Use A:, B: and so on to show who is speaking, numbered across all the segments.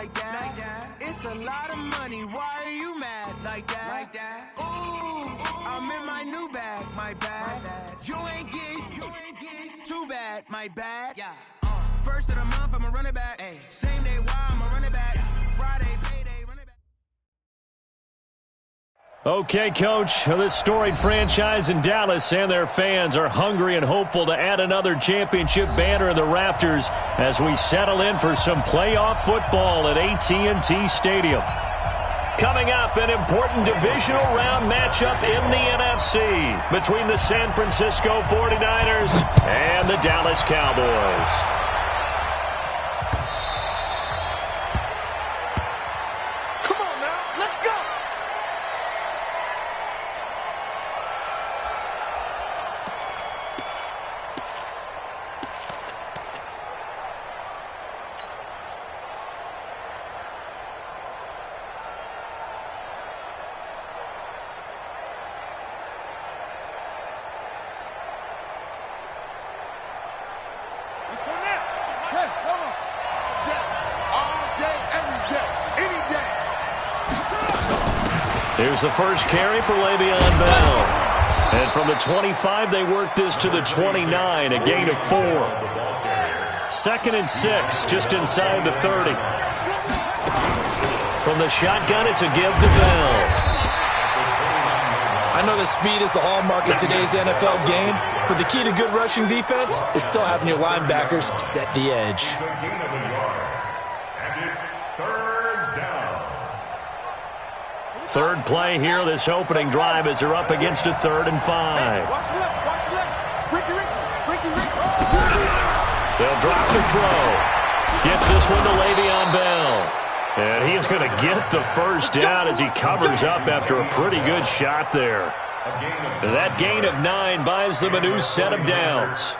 A: like that. It's a lot of money, why are you mad like that? Ooh, I'm in my new bag, my bad. You ain't get too bad, my bad. Yeah. First of the month, I'ma run it back. Ay. Same day, why I'ma run it back. Friday, payday, run it back.
B: Okay, Coach, this storied franchise in Dallas and their fans are hungry and hopeful to add another championship banner in the rafters as we settle in for some playoff football at AT&T Stadium. Coming up, an important divisional round matchup in the NFC between the San Francisco 49ers and the Dallas Cowboys. Here's the first carry for Le'Veon Bell. And from the 25, they work this to the 29, a gain of 4. 2nd and 6, just inside the 30. From the shotgun, it's a give to Bell.
C: I know that speed is the hallmark of today's NFL game, but the key to good rushing defense is still having your linebackers set the edge.
B: Third play here, this opening drive as they're up against a 3rd and 5. They'll drop the throw. Gets this one to Le'Veon Bell. And he's going to get the first down as he covers up after a pretty good shot there. That gain of 9 buys them a new set of downs.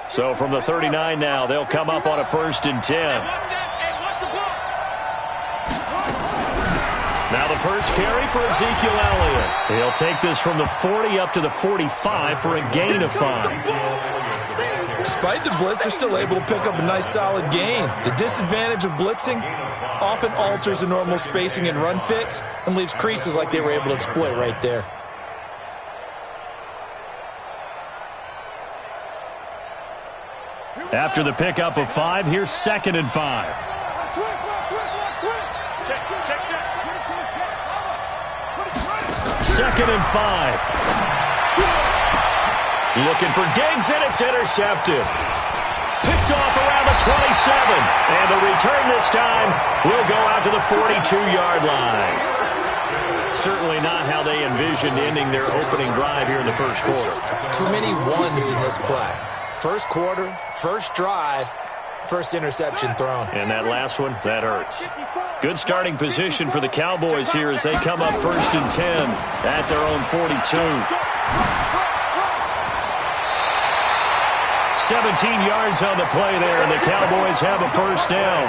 B: So from the 39 now, they'll come up on a 1st and 10. Now the first carry for Ezekiel Elliott. He'll take this from the 40 up to the 45 for a gain of 5.
C: Despite the blitz, they're still able to pick up a nice solid gain. The disadvantage of blitzing often alters the normal spacing and run fits and leaves creases like they were able to exploit right there.
B: After the pickup of 5, here's 2nd and 5. 2nd and 5. Looking for Diggs, and it's intercepted. Picked off around the 27. And the return this time will go out to the 42-yard line. Certainly not how they envisioned ending their opening drive here in the first quarter.
C: Too many ones in this play. First quarter, first drive, first interception thrown.
B: And that last one, that hurts. Good starting position for the Cowboys here as they come up 1st and 10 at their own 42. 17 yards on the play there, and the Cowboys have a first down.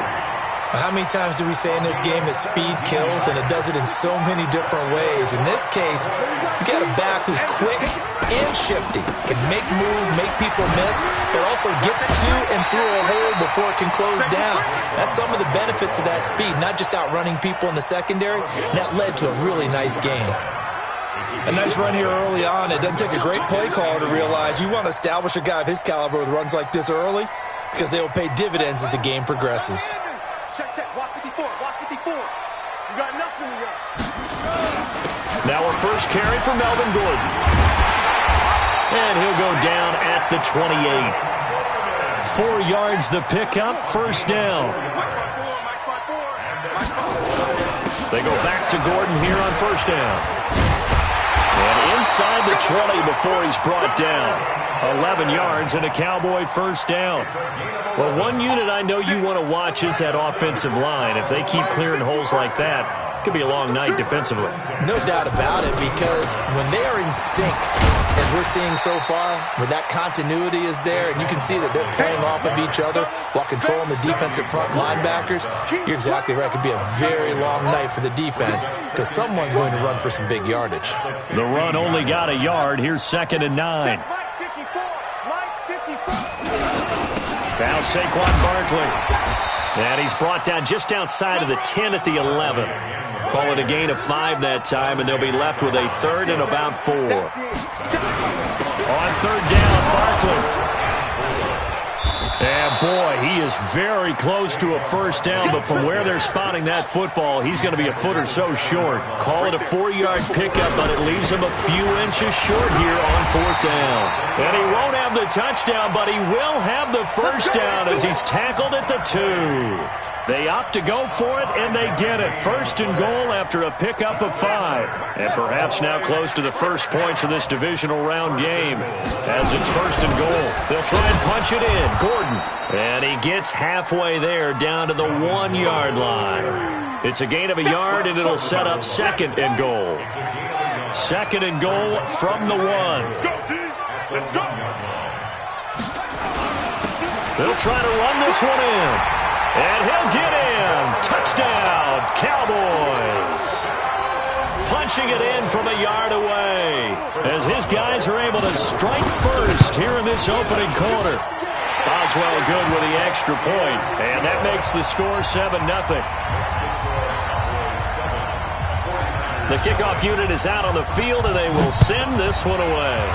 C: How many times do we say in this game that speed kills, and it does it in so many different ways? In this case, you got a back who's quick and shifty, can make moves, make people miss, but also gets to and through a hole before it can close down. That's some of the benefits of that speed, not just outrunning people in the secondary. That led to a really nice game.
D: A nice run here early on. It doesn't take a great play caller to realize you want to establish a guy of his caliber with runs like this early because they will pay dividends as the game progresses.
E: Check, watch 54, watch 54. You got nothing to go.
B: Now a first carry for Melvin Gordon. And he'll go down at the 28. 4 yards the pickup, first down. They go back to Gordon here on first down. And inside the 20 before he's brought down. 11 yards and a Cowboy first down. Well, one unit I know you want to watch is that offensive line. If they keep clearing holes like that, Could be a long night defensively.
C: No doubt about it, because when they are in sync, as we're seeing so far, where that continuity is there, and you can see that they're playing off of each other while controlling the defensive front linebackers, you're exactly right. It could be a very long night for the defense because someone's going to run for some big yardage.
B: The run only got a yard. Here's 2nd and 9. Now Saquon Barkley. And he's brought down just outside of the 10 at the 11. Call it a gain of 5 that time, and they'll be left with a 3rd and about 4. On 3rd down, Barkley. And boy, he is very close to a first down, but from where they're spotting that football, he's going to be a foot or so short. Call it a 4-yard pickup, but it leaves him a few inches short here on 4th down. And he won't have the touchdown, but he will have the first down as he's tackled at the 2. They opt to go for it, and they get it. 1st and goal after a pickup of 5. And perhaps now close to the first points of this divisional round game. As it's 1st and goal, they'll try and punch it in. Gordon. And he gets halfway there down to the 1-yard line. It's a gain of a yard, and it'll set up 2nd and goal. 2nd and goal from the 1.
E: Let's go.
B: They'll try to run this one in. And he'll get in. Touchdown, Cowboys. Punching it in from a yard away as his guys are able to strike first here in this opening quarter. Boswell good with the extra point, and that makes the score 7-0. The kickoff unit is out on the field, and they will send this one away.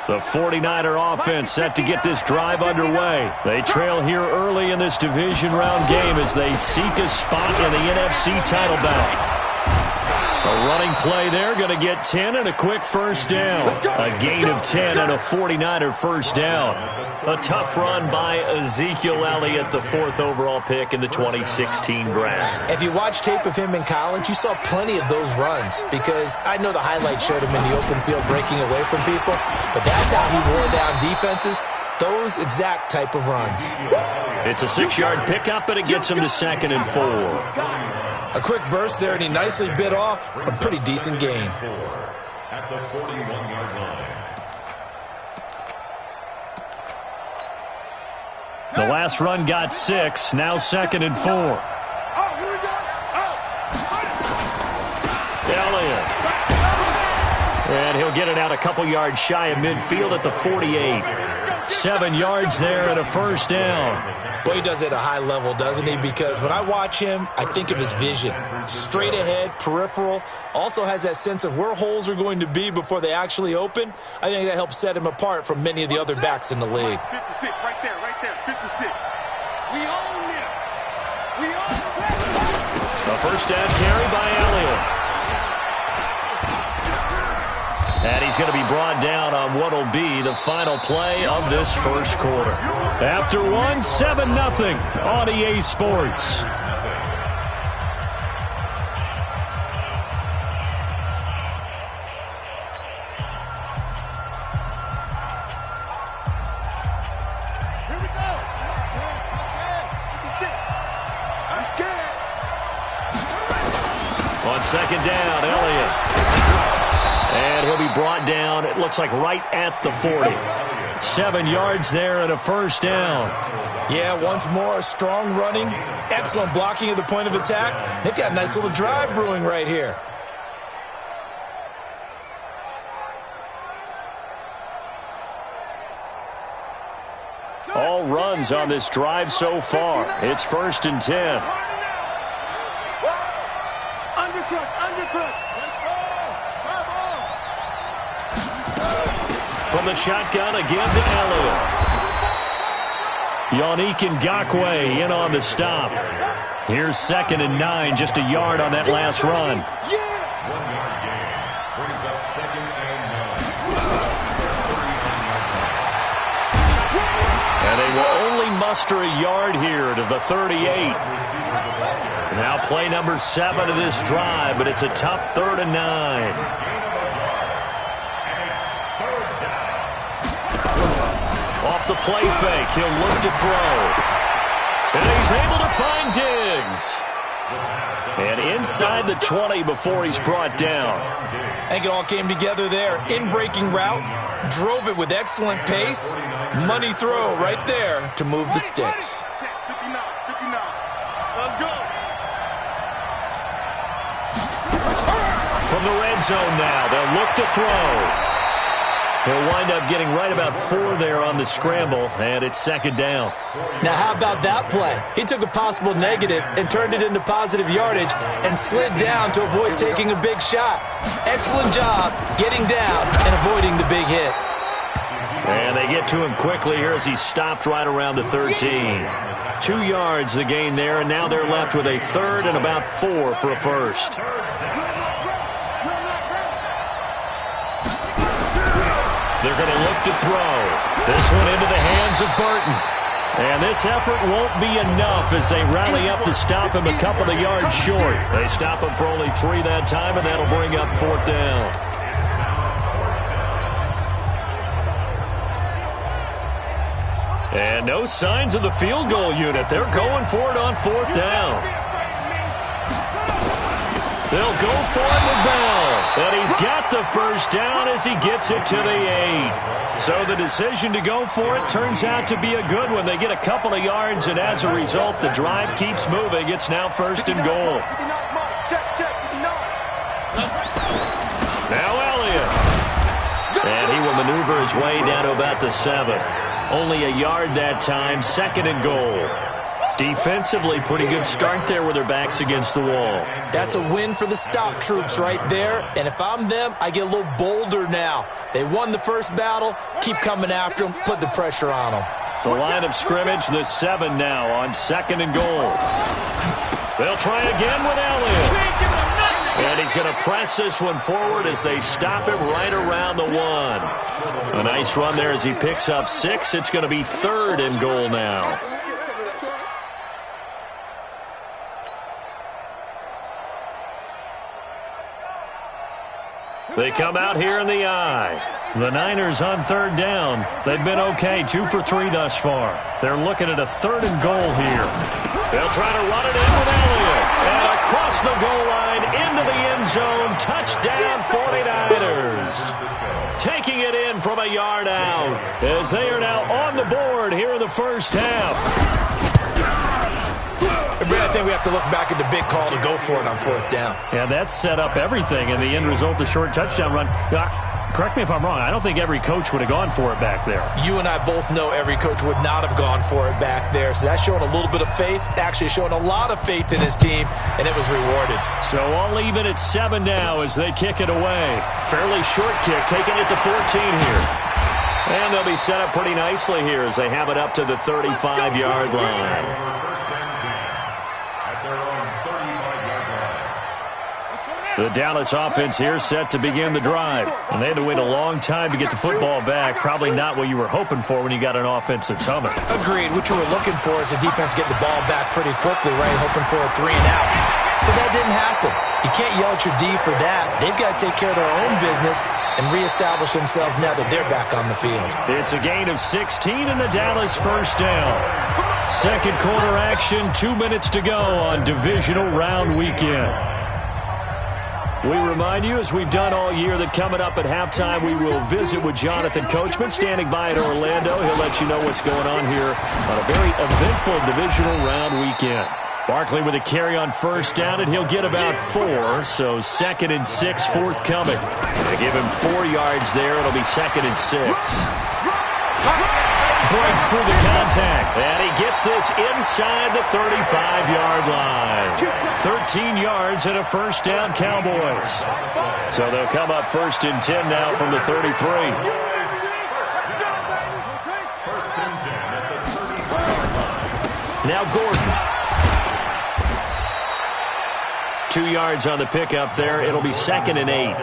B: The 49er offense set to get this drive underway. They trail here early in this division round game as they seek a spot in the NFC title bout. A running play there, going to get 10 and a quick first down. A gain of 10 and a 49er first down. A tough run by Ezekiel Elliott, the 4th overall pick in the 2016 draft.
C: If you watched tape of him in college, you saw plenty of those runs, because I know the highlights showed him in the open field breaking away from people, but that's how he wore down defenses, those exact type of runs.
B: It's a 6-yard pickup, and it gets him to 2nd and 4.
D: A quick burst there, and he nicely bit off a pretty decent gain.
F: At the 41-yard line.
B: The last run got 6, now 2nd and 4. Elliott. And he'll get it out a couple yards shy of midfield at the 48. 7 yards there and a first down.
C: Boy, he does it at a high level, doesn't he? Because when I watch him, I think of his vision. Straight ahead, peripheral. Also has that sense of where holes are going to be before they actually open. I think that helps set him apart from many of the other backs in the league.
E: 56, right there, 56. We own it. We own it.
B: A first down carry by Elliott. And he's going to be brought down on what will be the final play of this first quarter. After one, 7-0 on EA Sports.
E: Here we go. I'm scared.
B: On 2nd down, Elliott. And he'll be brought down, it looks like right at the 40. 7 yards there and a first down.
D: Yeah, once more, strong running, excellent blocking at the point of attack. They've got a nice little drive brewing right here.
B: All runs on this drive so far. It's 1st and 10.
E: Undercut.
B: From the shotgun again to Elliott. Yannick Ngakoue in on the stop. Here's 2nd and 9, just a yard on that last run.
F: 1-yard gain. Brings up 2nd and 9.
B: And they will only muster a yard here to the 38. Now play number 7 of this drive, but it's a tough 3rd and 9. Off the play fake, he'll look to throw. And he's able to find Diggs. And inside the 20 before he's brought down.
D: I think it all came together there. In-breaking route, drove it with excellent pace. Money throw right there to move the sticks.
E: 59. Let's go.
B: From the red zone now, they'll look to throw. He'll wind up getting right about 4 there on the scramble, and it's 2nd down.
C: Now, how about that play? He took a possible negative and turned it into positive yardage and slid down to avoid taking a big shot. Excellent job getting down and avoiding the big hit.
B: And they get to him quickly here as he stopped right around the 13. 2 yards the gain there, and now they're left with a 3rd and about 4 for a first. They're going to look to throw. This one into the hands of Burton. And this effort won't be enough as they rally up to stop him a couple of yards short. They stop him for only 3 that time, and that'll bring up 4th down. And no signs of the field goal unit. They're going for it on 4th down. They'll go for it with Bell. And he's got the first down as he gets it to the 8. So the decision to go for it turns out to be a good one. They get a couple of yards, and as a result, the drive keeps moving. It's now 1st and goal. Now Elliott. And he will maneuver his way down to about the 7. Only a yard that time, 2nd and goal. Defensively, pretty good start there with their backs against the wall.
C: That's a win for the stop troops right there. And if I'm them, I get a little bolder now. They won the first battle. Keep coming after them. Put the pressure on them.
B: The line of scrimmage, the 7 now on 2nd and goal. They'll try again with Elliott. And he's going to press this one forward as they stop him right around the 1. A nice run there as he picks up 6. It's going to be 3rd and goal now. They come out here in the eye. The Niners on 3rd down. They've been okay, 2 for 3 thus far. They're looking at a 3rd and goal here. They'll try to run it in with Elliott. And across the goal line, into the end zone. Touchdown 49ers. Taking it in from a yard out as they are now on the board here in the first half.
C: I think we have to look back at the big call to go for it on 4th down.
B: Yeah, that set up everything, and the end result, the short touchdown run. Correct me if I'm wrong. I don't think every coach would have gone for it back there.
C: You and I both know every coach would not have gone for it back there. So that's showing a little bit of faith, actually showing a lot of faith in his team, and it was rewarded.
B: So all even at 7 now as they kick it away. Fairly short kick, taking it to 14 here. And they'll be set up pretty nicely here as they have it up to the 35-yard line. The Dallas offense here set to begin the drive. And they had to wait a long time to get the football back. Probably not what you were hoping for when you got an offense that's humming.
C: Agreed. What you were looking for is the defense getting the ball back pretty quickly, right? Hoping for a 3 and out. So that didn't happen. You can't yell at your D for that. They've got to take care of their own business and reestablish themselves now that they're back on the field.
B: It's a gain of 16 and the Dallas first down. Second quarter action, 2 minutes to go on divisional round weekend. We remind you, as we've done all year, that coming up at halftime, we will visit with Jonathan Coachman, standing by in Orlando. He'll let you know what's going on here on a very eventful divisional round weekend. Barkley with a carry on first down, and he'll get about 4, so 2nd and 6 forthcoming. They give him 4 yards there. It'll be 2nd and 6. Breaks through the contact, and he gets this inside the 35-yard line. 13 yards and a first down, Cowboys. So they'll come up 1st and 10 now from the 33.
F: First and 10 at the 35-yard line.
B: Now Gordon. 2 yards on the pickup there. It'll be 2nd and 8.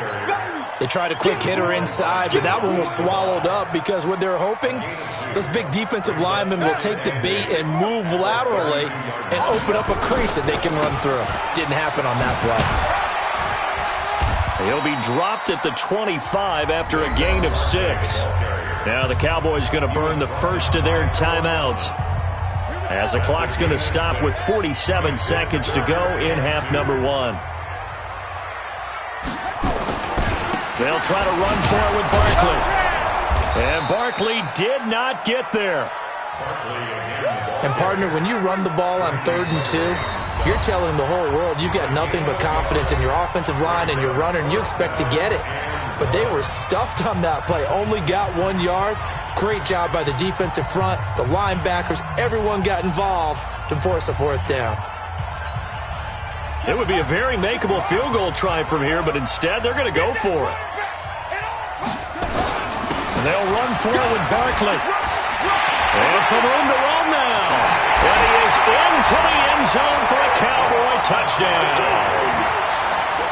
D: They tried a quick hitter inside, but that one was swallowed up because what they're hoping, those big defensive linemen will take the bait and move laterally and open up a crease that they can run through. Didn't happen on that play.
B: He'll be dropped at the 25 after a gain of 6. Now the Cowboys going to burn the first of their timeouts as the clock's going to stop with 47 seconds to go in half number 1. They'll try to run for it with Barkley. And Barkley did not get there.
D: And, partner, when you run the ball on 3rd and 2, you're telling the whole world you've got nothing but confidence in your offensive line and your runner, and you expect to get it. But they were stuffed on that play, only got 1 yard. Great job by the defensive front, the linebackers, everyone got involved to force a 4th down.
B: It would be a very makeable field goal try from here, but instead they're going to go for it. And they'll run for it with Barkley. And some room to run now. And he is into the end zone for a Cowboy touchdown.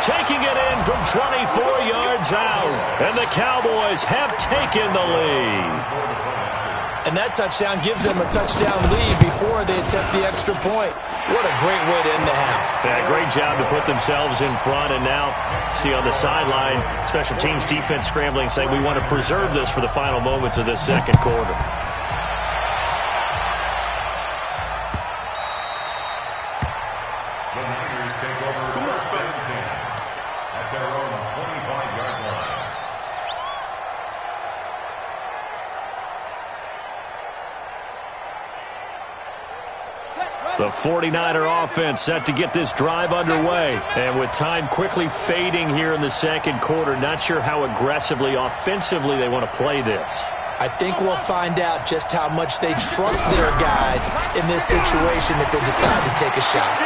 B: Taking it in from 24 yards out. And the Cowboys have taken the lead.
D: And that touchdown gives them a touchdown lead before they attempt the extra point. What a great way to end the half.
B: Yeah, great job to put themselves in front. And now, see on the sideline, special teams defense scrambling, saying we want to preserve this for the final moments of this second quarter.
F: The Niners take over first and 10 at their own 25-yard line.
B: The 49er offense set to get this drive underway. And with time quickly fading here in the second quarter, not sure how aggressively, offensively they want to play this.
D: I think we'll find out just how much they trust their guys in this situation if they decide to take a shot.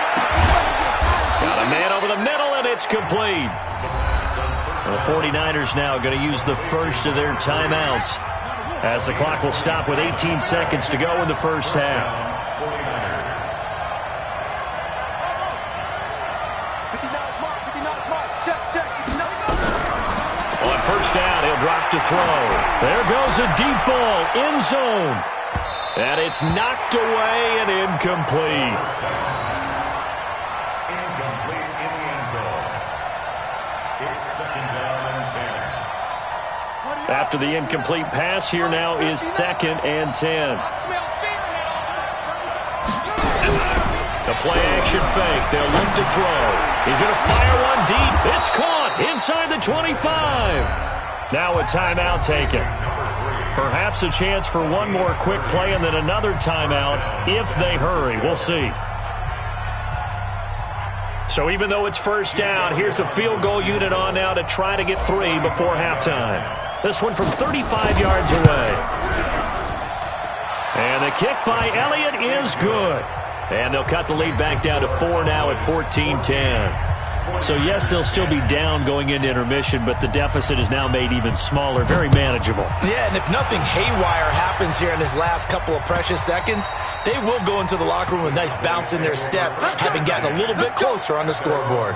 B: Got a man over the middle, and it's complete. The 49ers now going to use the first of their timeouts as the clock will stop with 18 seconds to go in the first half. On first down, he'll drop to throw. There goes a deep ball, end zone. And it's knocked away and incomplete.
F: Incomplete in the end zone. It's 2nd down and 10.
B: After the incomplete pass, here now is 2nd and 10. The play action fake. They'll look to throw. He's going to fire one deep. It's caught inside the 25. Now a timeout taken. Perhaps a chance for one more quick play and then another timeout if they hurry. We'll see. So even though it's first down, here's the field goal unit on now to try to get 3 before halftime. This one from 35 yards away. And the kick by Elliott is good. And they'll cut the lead back down to 4 now at 14-10. So, yes, they'll still be down going into intermission, but the deficit is now made even smaller, very manageable.
D: Yeah, and if nothing haywire happens here in his last couple of precious seconds, they will go into the locker room with a nice bounce in their step, having gotten a little bit closer on the scoreboard.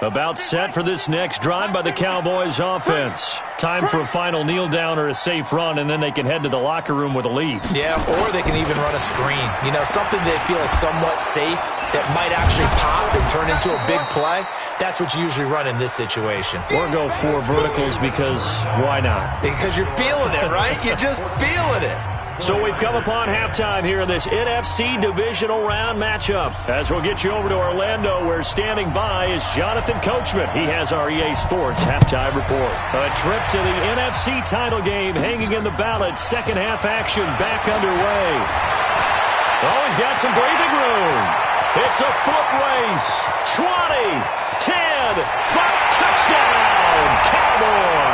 B: About set for this next drive by the Cowboys offense. Time for a final kneel down or a safe run, and then they can head to the locker room with a lead.
D: Yeah, or they can even run a screen. You know, something they feel is somewhat safe that might actually pop and turn into a big play. That's what you usually run in this situation.
B: Or go 4 verticals because why not?
D: Because you're feeling it, right? You're just feeling it.
B: So we've come upon halftime here in this NFC divisional round matchup. As we'll get you over to Orlando, where standing by is Jonathan Coachman. He has our EA Sports halftime report. A trip to the NFC title game hanging in the balance. Second half action back underway. Oh, he's got some breathing room. It's a foot race. 20, 10, 5, touchdown, Cowboys.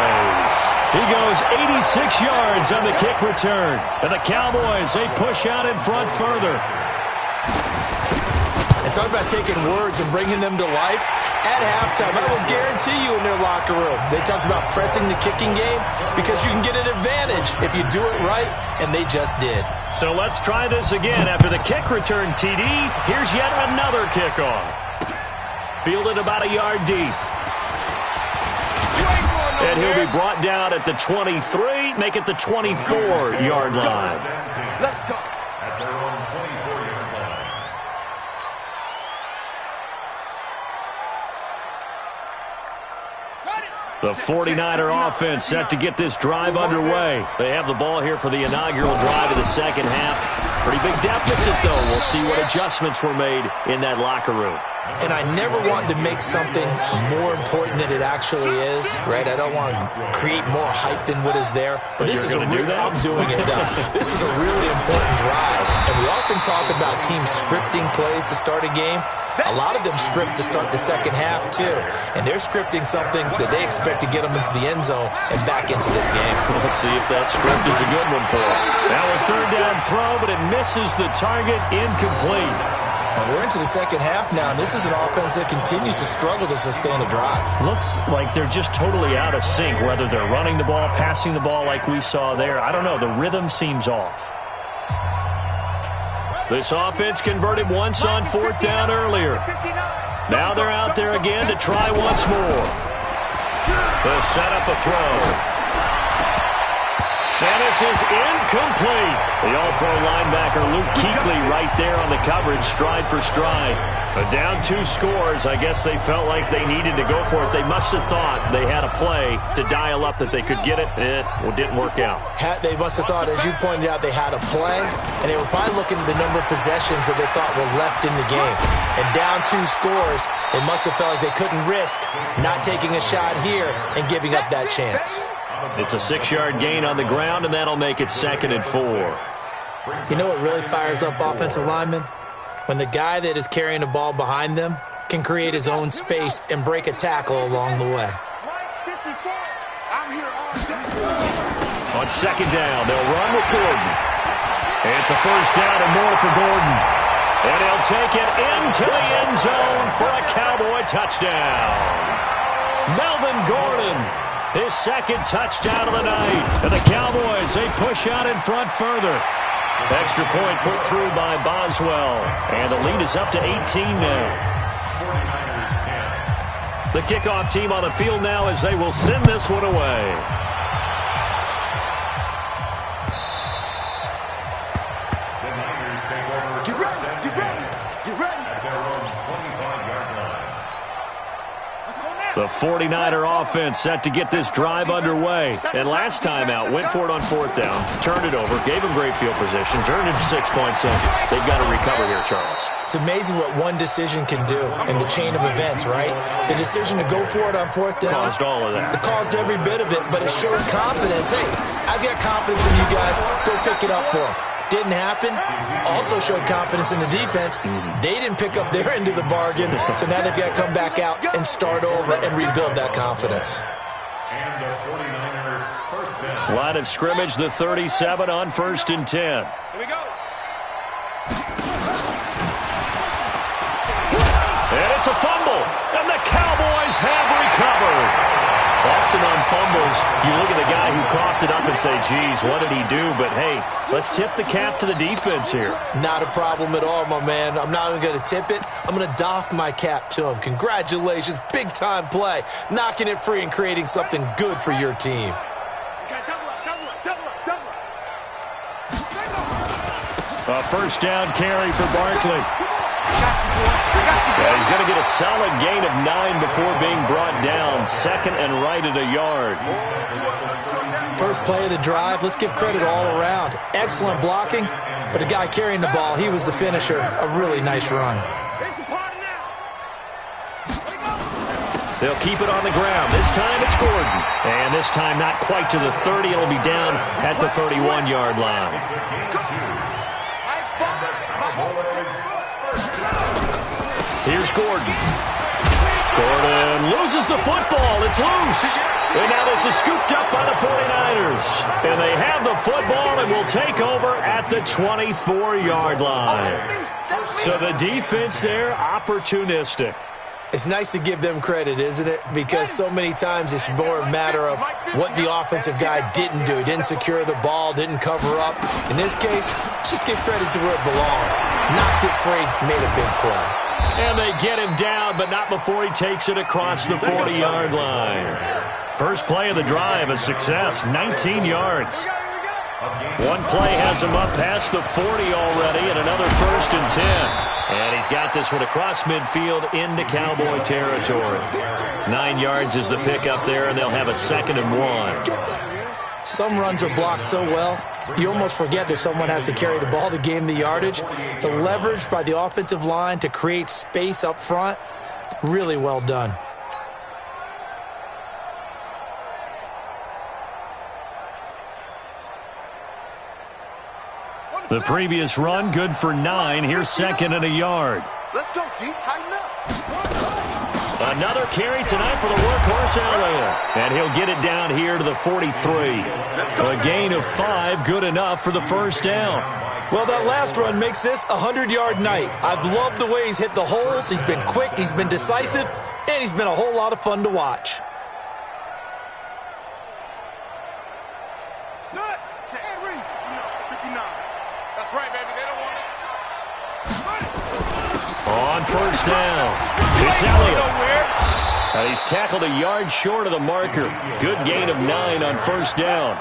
B: He goes 86 yards on the kick return. And the Cowboys, they push out in front further.
D: And talk about taking words and bringing them to life. At halftime, I will guarantee you in their locker room, they talked about pressing the kicking game because you can get an advantage if you do it right, and they just did.
B: So let's try this again. After the kick return, TD, here's yet another kickoff. Fielded about a yard deep. And he'll be brought down at the 23, make it the 24-yard line.
F: Let's go. At their own 24-yard line.
B: The 49er offense set to get this drive underway. They have the ball here for the inaugural drive of the second half. Pretty big deficit, though. We'll see what adjustments were made in that locker room.
D: And I never want to make something more important than it actually is, right? I don't want to create more hype than what is there. But this is I'm doing it now. This is a really important drive. And we often talk about teams scripting plays to start a game. A lot of them script to start the second half, too. And they're scripting something that they expect to get them into the end zone and back into this game.
B: We'll see if that script is a good one for them. Now a third down throw, but it misses the target, incomplete.
D: And we're into the second half now, and this is an offense that continues to struggle to sustain a drive.
B: Looks like they're just totally out of sync, whether they're running the ball, passing the ball like we saw there. I don't know. The rhythm seems off. This offense converted once on fourth down earlier. Now they're out there again to try once more. They'll set up a throw. And this is incomplete. The all-pro linebacker Luke Kuechly right there on the coverage, stride for stride. But down 2 scores, I guess they felt like they needed to go for it. They must have thought they had a play to dial up that they could get it. It didn't work out.
D: They must have thought, as you pointed out, they had a play, and they were probably looking at the number of possessions that they thought were left in the game. And down 2 scores, they must have felt like they couldn't risk not taking a shot here and giving up that chance.
B: It's a 6-yard gain on the ground, and that'll make it 2nd and 4.
D: You know what really fires up offensive linemen? When the guy that is carrying the ball behind them can create his own space and break a tackle along the way.
B: On 2nd down, they'll run with Gordon. It's a first down and more for Gordon. And he'll take it into the end zone for a Cowboy touchdown. Melvin Gordon. His 2nd touchdown of the night. And the Cowboys, they push out in front further. Extra point put through by Boswell. And the lead is up to 18 now. The kickoff team on the field now as they will send this one away.
F: The Niners take over. Get ready, get ready, get ready. At their own 25-yard line.
B: The 49er offense set to get this drive underway. And last time out, went for it on fourth down, turned it over, gave them great field position, turned it to 6 points. So they've got to recover here, Charles.
D: It's amazing what one decision can do in the chain of events, right? The decision to go for it on fourth down.
B: Caused all of that.
D: It caused every bit of it, but it showed confidence. Hey, I've got confidence in you guys. Go pick it up for them. Didn't happen. Also showed confidence in the defense. They didn't pick up their end of the bargain, so now they've got to come back out and start over and rebuild that confidence.
F: And a 49er first down.
B: Line of scrimmage, the 37 on 1st and 10.
E: Here we go.
B: And it's a fumble, and the Cowboys have recovered. Often on fumbles, you look at the guy who coughed it up and say, geez, what did he do? But, hey, let's tip the cap to the defense here.
D: Not a problem at all, my man. I'm not even going to tip it. I'm going to doff my cap to him. Congratulations. Big-time play. Knocking it free and creating something good for your team.
B: A first down carry for Barkley. Yeah, he's going to get a solid gain of 9 before being brought down. 2nd and right at a yard.
D: First play of the drive. Let's give credit all around. Excellent blocking, but the guy carrying the ball, he was the finisher. A really nice run.
B: They'll keep it on the ground. This time it's Gordon. And this time not quite to the 30. It'll be down at the 31-yard line. Here's Gordon. Gordon loses the football. It's loose. And now this is scooped up by the 49ers. And they have the football and will take over at the 24-yard line. So the defense there, opportunistic.
D: It's nice to give them credit, isn't it? Because so many times it's more a matter of what the offensive guy didn't do. He didn't secure the ball, didn't cover up. In this case, let's just give credit to where it belongs. Knocked it free, made a big play.
B: And they get him down, but not before he takes it across the 40-yard line. First play of the drive, a success, 19 yards. One play has him up past the 40 already, and another 1st and 10. And he's got this one across midfield into Cowboy territory. 9 yards is the pickup there, and they'll have a 2nd and 1.
D: Some runs are blocked so well, you almost forget that someone has to carry the ball to gain the yardage. The leverage by the offensive line to create space up front, really well done.
B: The previous run, good for 9. Here's 2nd and a yard.
E: Let's go, D. Tighten up.
B: Another carry tonight for the workhorse Elliott. And he'll get it down here to the 43. A gain of 5, good enough for the first down.
D: Well, that last run makes this a 100-yard night. I've loved the way he's hit the holes. He's been quick, he's been decisive, and he's been a whole lot of fun to watch.
E: That's right, baby. They don't want it.
B: On first down, it's Elliott. And he's tackled a yard short of the marker. Good gain of 9 on first down.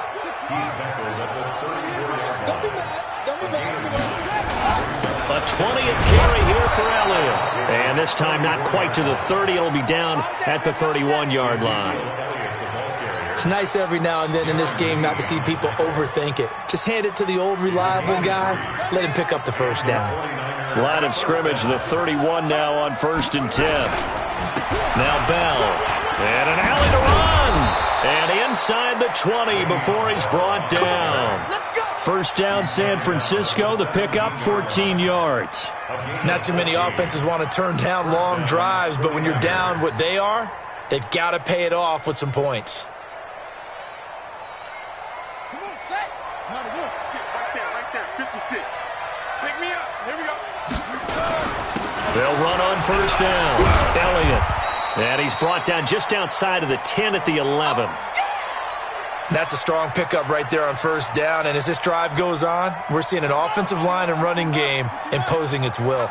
B: A 20th carry here for Elliott. And this time not quite to the 30. It'll be down at the 31-yard line.
D: It's nice every now and then in this game not to see people overthink it. Just hand it to the old reliable guy. Let him pick up the first down.
B: Line of scrimmage, the 31 now on 1st and 10. Now Bell. And an alley to run. And inside the 20 before he's brought down. First down San Francisco. The pickup, 14 yards.
D: Not too many offenses want to turn down long drives, but when you're down what they are, they've got to pay it off with some points.
E: Pick me up. Here we go.
B: They'll run on first down. Elliott. And he's brought down just outside of the 10 at the 11.
D: That's a strong pickup right there on first down. And as this drive goes on, we're seeing an offensive line and running game imposing its will.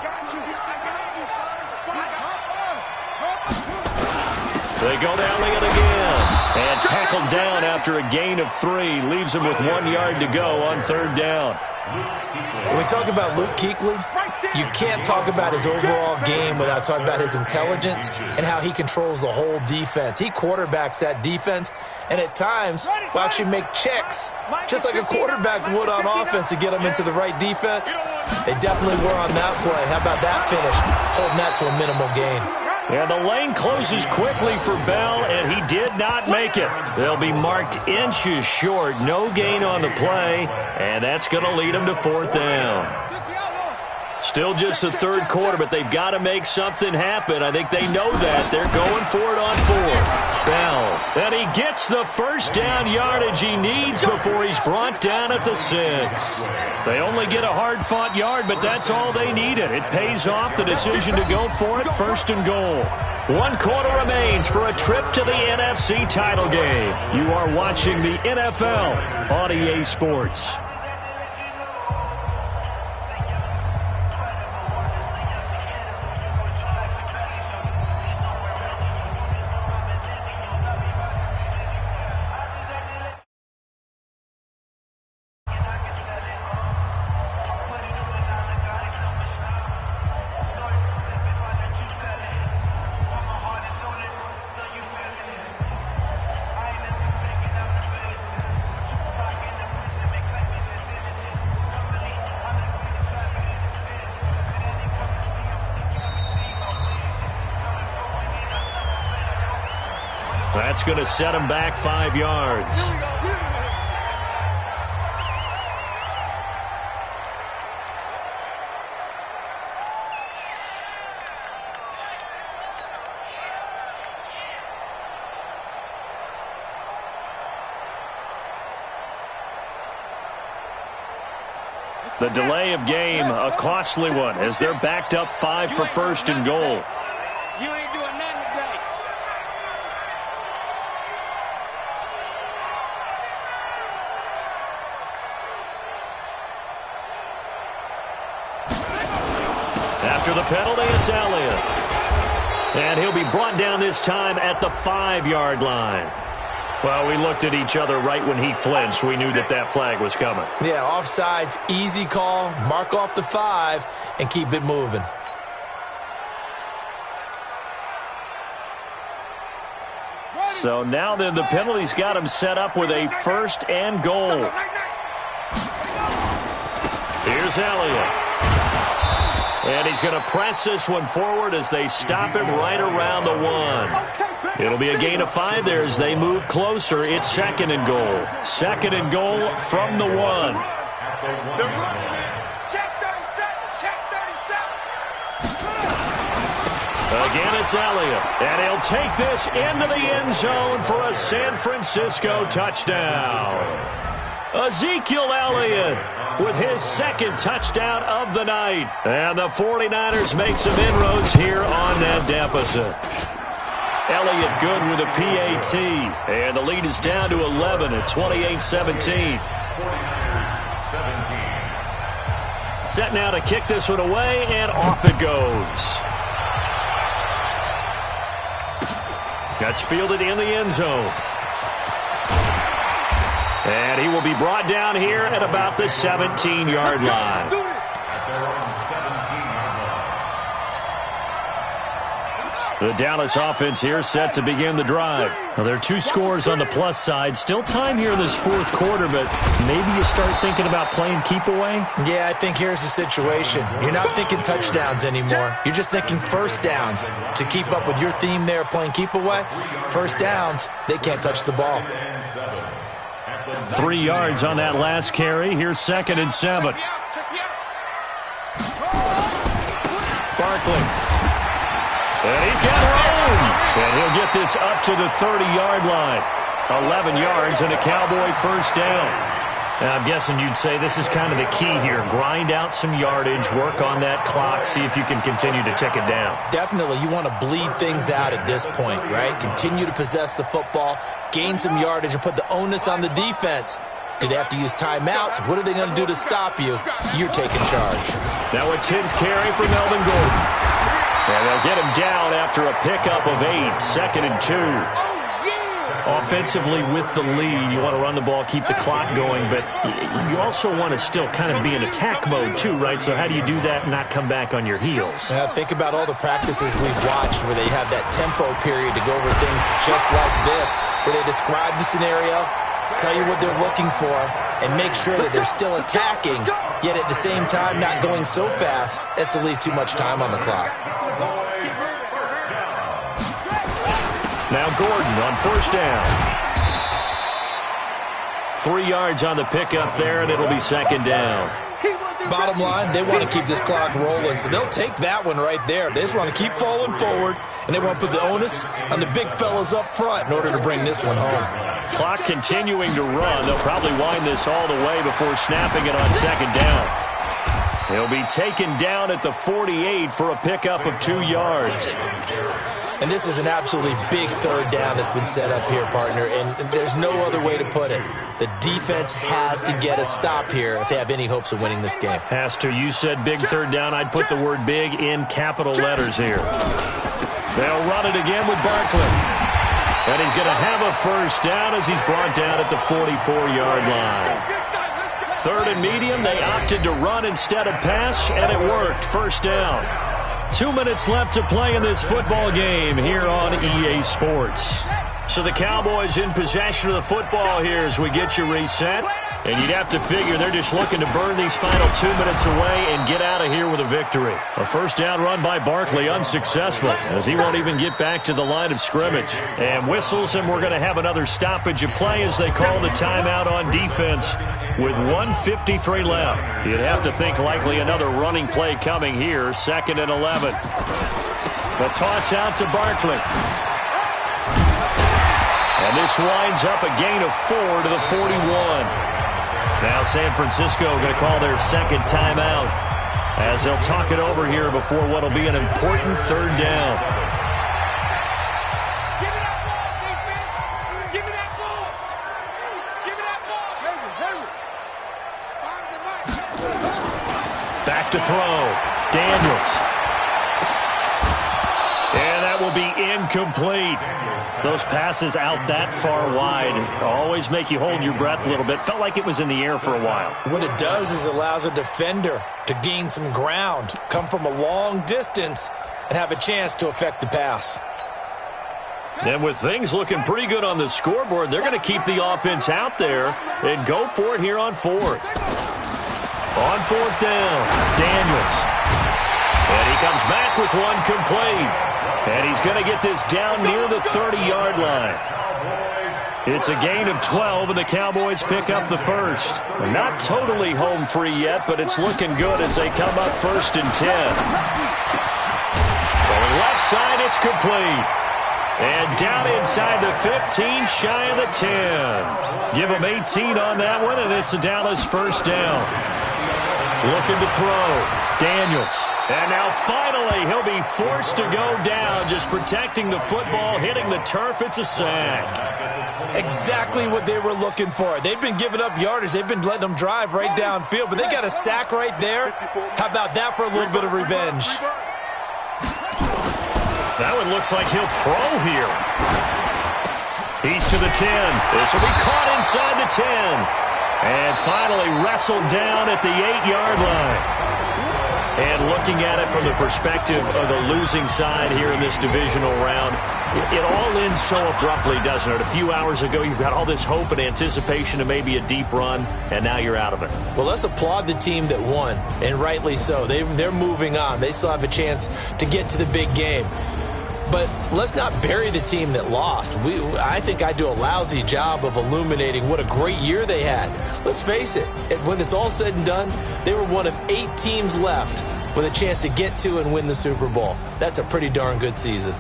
B: They go to Elliott again. And tackled down after a gain of 3. Leaves him with 1 yard to go on third down.
D: When we talk about Luke Kuechly, you can't talk about his overall game without talking about his intelligence and how he controls the whole defense. He quarterbacks that defense, and at times will actually make checks, just like a quarterback would on offense to get them into the right defense. They definitely were on that play. How about that finish? Holding that to a minimal gain.
B: And the lane closes quickly for Bell, and he did not make it. They'll be marked inches short. No gain on the play, and that's going to lead them to 4th down. Still just the third quarter, but they've got to make something happen. I think they know that. They're going for it on 4th. Bell, and he gets the first down yardage he needs before he's brought down at the 6. They only get a hard-fought yard, but that's all they needed. It pays off the decision to go for it, 1st and goal. 1 quarter remains for a trip to the NFC title game. You are watching the NFL on EA Sports. That's going to set him back 5 yards. The delay of game, a costly one, as they're backed up 5 for first and goal.
E: You ain't doing nothing today.
B: After the penalty, it's Elliott. And he'll be brought down this time at the 5-yard line. Well, we looked at each other right when he flinched. We knew that that flag was coming.
D: Yeah, offsides, easy call. Mark off the 5 and keep it moving.
B: So now then, the penalty's got him set up with a 1st and goal. Here's Elliott. And he's going to press this one forward as they stop him right around the 1. It'll be a gain of 5 there as they move closer. It's 2nd and goal. 2nd and goal from the 1.
E: Check 37. Check 37.
B: Again, it's Elliott. And he'll take this into the end zone for a San Francisco touchdown. Ezekiel Elliott with his 2nd touchdown of the night. And the 49ers make some inroads here on that deficit. Elliott good with a PAT. And the lead is down to 11 at 28-17. Set now to kick this one away, and off it goes. That's fielded in the end zone. And he will be brought down here at about the 17-yard line. The Dallas offense here set to begin the drive. Well, there are 2 scores on the plus side. Still time here in this 4th quarter, but maybe you start thinking about playing keep away?
D: Yeah, I think here's the situation. You're not thinking touchdowns anymore. You're just thinking first downs. To keep up with your theme there, playing keep away, first downs, they can't touch the ball.
B: 3 yards on that last carry. Here's 2nd and 7. Barkley. And he's got room. And he'll get this up to the 30-yard line. 11 yards and a Cowboy first down. Now, I'm guessing you'd say this is kind of the key here. Grind out some yardage, work on that clock, see if you can continue to tick it down.
D: Definitely, you want to bleed things out at this point, right? Continue to possess the football, gain some yardage, and put the onus on the defense. Do they have to use timeouts? What are they going to do to stop you? You're taking charge.
B: Now a 10th carry for Melvin Gordon. And they'll get him down after a pickup of 8, 2nd and 2. Offensively with the lead, you want to run the ball, keep the clock going, but you also want to still kind of be in attack mode too, right? So how do you do that and not come back on your heels?
D: Think about all the practices we've watched where they have that tempo period to go over things just like this, where they describe the scenario, tell you what they're looking for, and make sure that they're still attacking, yet at the same time not going so fast as to leave too much time on the clock.
B: Now Gordon on first down. 3 yards on the pickup there, and it'll be 2nd down.
D: Bottom line, they want to keep this clock rolling, so they'll take that one right there. They just want to keep falling forward, and they want to put the onus on the big fellas up front in order to bring this one home.
B: Clock continuing to run. They'll probably wind this all the way before snapping it on 2nd down. He'll be taken down at the 48 for a pickup of 2 yards.
D: And this is an absolutely big 3rd down that's been set up here, partner, and there's no other way to put it. The defense has to get a stop here if they have any hopes of winning this game.
B: Has to. You said big 3rd down. I'd put the word big in capital letters here. They'll run it again with Barkley. And he's going to have a first down as he's brought down at the 44-yard line. 3rd and medium, they opted to run instead of pass, and it worked. First down. 2 minutes left to play in this football game here on EA Sports. So the Cowboys in possession of the football here as we get you reset. And you'd have to figure they're just looking to burn these final 2 minutes away and get out of here with a victory. A first down run by Barkley unsuccessful as he won't even get back to the line of scrimmage. And whistles, and we're going to have another stoppage of play as they call the timeout on defense with 1:53 left. You'd have to think likely another running play coming here, 2nd and 11. The toss out to Barkley. And this winds up a gain of 4 to the 41. Now San Francisco going to call their second timeout as they'll talk it over here before what will be an important third down.
E: Give me that ball, defense. Give me that ball. Give me that ball.
B: Back to throw. Daniels. And that will be incomplete. Those passes out that far wide always make you hold your breath a little bit. Felt like it was in the air for a while.
D: What it does is allows a defender to gain some ground, come from a long distance, and have a chance to affect the pass.
B: And with things looking pretty good on the scoreboard, they're going to keep the offense out there and go for it here on fourth. On fourth down, Daniels. And he comes back with one complete. And he's going to get this down near the 30-yard line. It's a gain of 12, and the Cowboys pick up the first. Not totally home free yet, but it's looking good as they come up 1st and 10. From the left side, it's complete. And down inside the 15, shy of the 10. Give them 18 on that one, and it's a Dallas first down. Looking to throw. Daniels. And now finally he'll be forced to go down, just protecting the football, hitting the turf. It's a sack.
D: Exactly what they were looking for. They've been giving up yardage. They've been letting them drive right downfield, but they got a sack right there. How about that for a little bit of revenge?
B: That one looks like he'll throw here. He's to the 10. This will be caught inside the 10. And finally wrestled down at the 8-yard line. And looking at it from the perspective of the losing side here in this divisional round, it all ends so abruptly, doesn't it? A few hours ago, you've got all this hope and anticipation of maybe a deep run, and now you're out of it.
D: Well, let's applaud the team that won, and rightly so. They're moving on. They still have a chance to get to the big game. But let's not bury the team that lost. I think I do a lousy job of illuminating what a great year they had. Let's face it, when it's all said and done, they were one of 8 teams left with a chance to get to and win the Super Bowl. That's a pretty darn good season.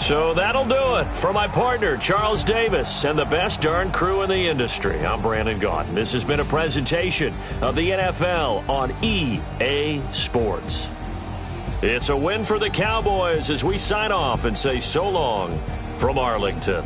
B: So that'll do it. For my partner, Charles Davis, and the best darn crew in the industry, I'm Brandon Gaudin. This has been a presentation of the NFL on EA Sports. It's a win for the Cowboys as we sign off and say so long from Arlington.